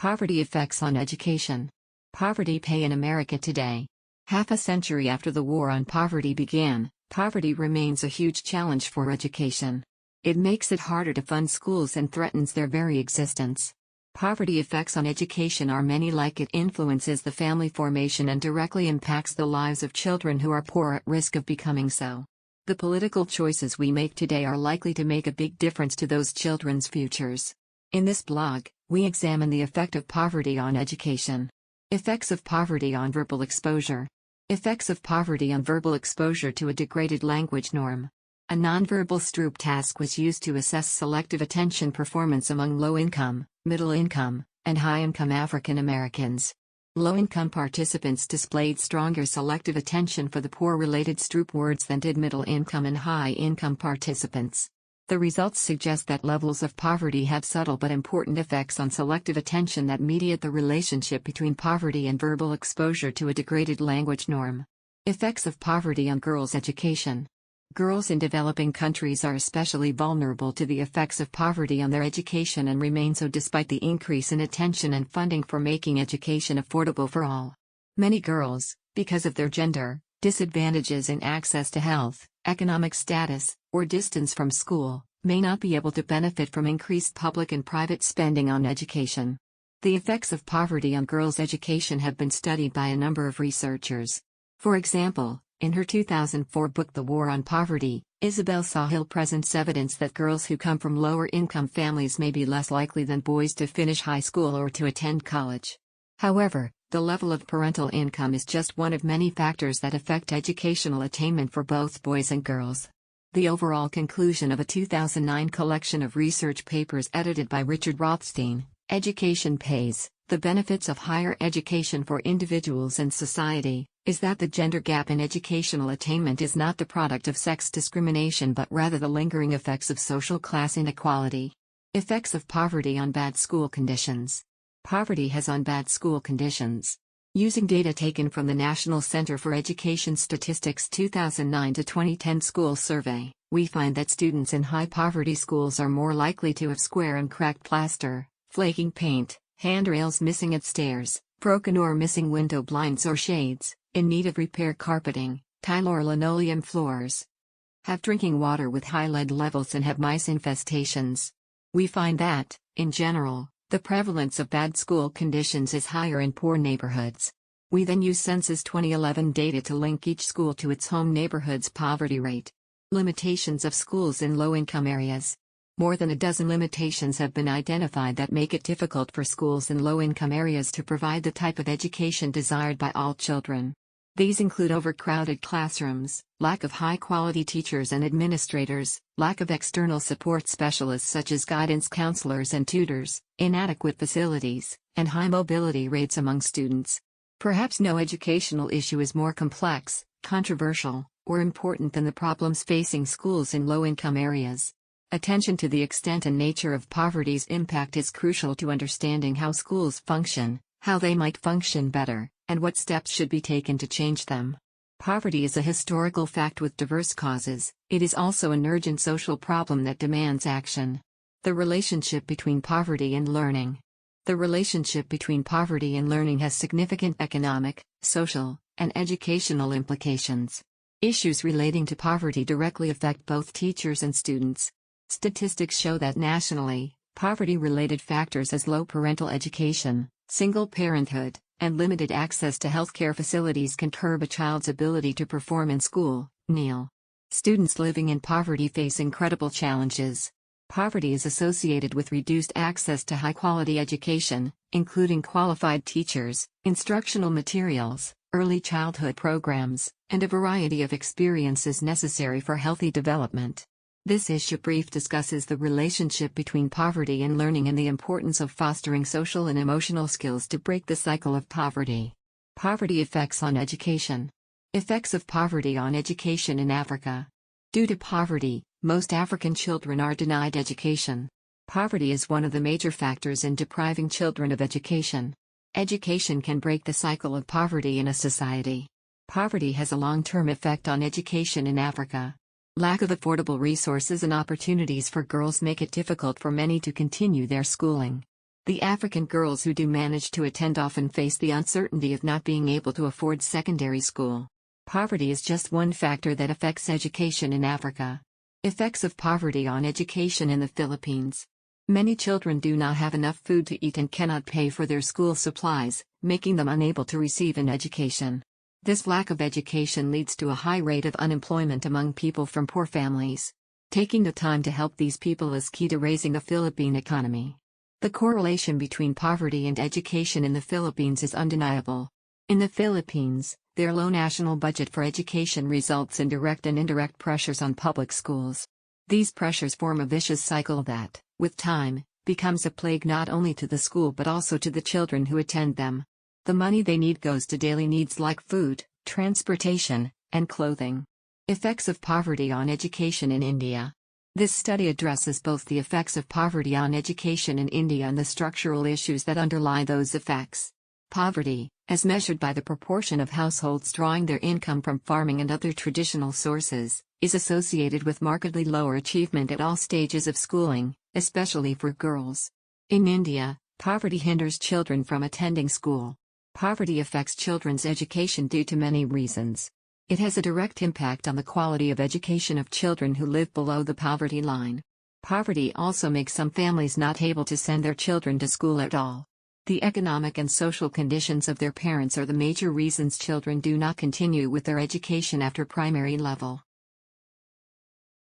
Poverty effects on education. Poverty pay in America today. Half a century after the war on poverty began, poverty remains a huge challenge for education. It makes it harder to fund schools and threatens their very existence. Poverty effects on education are many. Like it influences the family formation and directly impacts the lives of children who are poor at risk of becoming so. The political choices we make today are likely to make a big difference to those children's futures. In this blog, we examine the effect of poverty on education. Effects of poverty on verbal exposure. Effects of poverty on verbal exposure to a degraded language norm. A nonverbal Stroop task was used to assess selective attention performance among low-income, middle-income, and high-income African Americans. Low-income participants displayed stronger selective attention for the poor-related Stroop words than did middle-income and high-income participants. The results suggest that levels of poverty have subtle but important effects on selective attention that mediate the relationship between poverty and verbal exposure to a degraded language norm. Effects of poverty on girls' education. Girls in developing countries are especially vulnerable to the effects of poverty on their education and remain so despite the increase in attention and funding for making education affordable for all. Many girls, because of their gender, disadvantages in access to health, economic status, or distance from school, may not be able to benefit from increased public and private spending on education. The effects of poverty on girls' education have been studied by a number of researchers. For example, in her 2004 book The War on Poverty, Isabel Sahil presents evidence that girls who come from lower-income families may be less likely than boys to finish high school or to attend college. However, the level of parental income is just one of many factors that affect educational attainment for both boys and girls. The overall conclusion of a 2009 collection of research papers edited by Richard Rothstein, Education Pays: The Benefits of Higher Education for Individuals and Society, is that the gender gap in educational attainment is not the product of sex discrimination but rather the lingering effects of social class inequality. Effects of poverty on bad school conditions. Poverty has on bad school conditions. Using data taken from the National Center for Education Statistics 2009 to 2010 school survey, we find that students in high-poverty schools are more likely to have square and cracked plaster, flaking paint, handrails missing at stairs, broken or missing window blinds or shades, in need of repair carpeting, tile or linoleum floors, have drinking water with high lead levels and have mice infestations. We find that, in general, the prevalence of bad school conditions is higher in poor neighborhoods. We then use Census 2011 data to link each school to its home neighborhood's poverty rate. Limitations of schools in low-income areas. More than a dozen limitations have been identified that make it difficult for schools in low-income areas to provide the type of education desired by all children. These include overcrowded classrooms, lack of high-quality teachers and administrators, lack of external support specialists such as guidance counselors and tutors, inadequate facilities, and high mobility rates among students. Perhaps no educational issue is more complex, controversial, or important than the problems facing schools in low-income areas. Attention to the extent and nature of poverty's impact is crucial to understanding how schools function, how they might function better, and what steps should be taken to change them. Poverty is a historical fact with diverse causes. It is also an urgent social problem that demands action. The relationship between poverty and learning. The relationship between poverty and learning has significant economic, social, and educational implications. Issues relating to poverty directly affect both teachers and students. Statistics show that nationally, poverty-related factors as low parental education, single parenthood, and limited access to healthcare facilities can curb a child's ability to perform in school. Neal. Students living in poverty face incredible challenges. Poverty is associated with reduced access to high-quality education, including qualified teachers, instructional materials, early childhood programs, and a variety of experiences necessary for healthy development. This issue brief discusses the relationship between poverty and learning and the importance of fostering social and emotional skills to break the cycle of poverty. Poverty effects on education. Effects of poverty on education in Africa. Due to poverty, most African children are denied education. Poverty is one of the major factors in depriving children of education. Education can break the cycle of poverty in a society. Poverty has a long-term effect on education in Africa. Lack of affordable resources and opportunities for girls make it difficult for many to continue their schooling. The African girls who do manage to attend often face the uncertainty of not being able to afford secondary school. Poverty is just one factor that affects education in Africa. Effects of poverty on education in the Philippines. Many children do not have enough food to eat and cannot pay for their school supplies, making them unable to receive an education. This lack of education leads to a high rate of unemployment among people from poor families. Taking the time to help these people is key to raising the Philippine economy. The correlation between poverty and education in the Philippines is undeniable. In the Philippines, their low national budget for education results in direct and indirect pressures on public schools. These pressures form a vicious cycle that, with time, becomes a plague not only to the school but also to the children who attend them. The money they need goes to daily needs like food, transportation, and clothing. Effects of poverty on education in India. This study addresses both the effects of poverty on education in India and the structural issues that underlie those effects. Poverty, as measured by the proportion of households drawing their income from farming and other traditional sources, is associated with markedly lower achievement at all stages of schooling, especially for girls. In India, poverty hinders children from attending school. Poverty affects children's education due to many reasons. It has a direct impact on the quality of education of children who live below the poverty line. Poverty also makes some families not able to send their children to school at all. The economic and social conditions of their parents are the major reasons children do not continue with their education after primary level.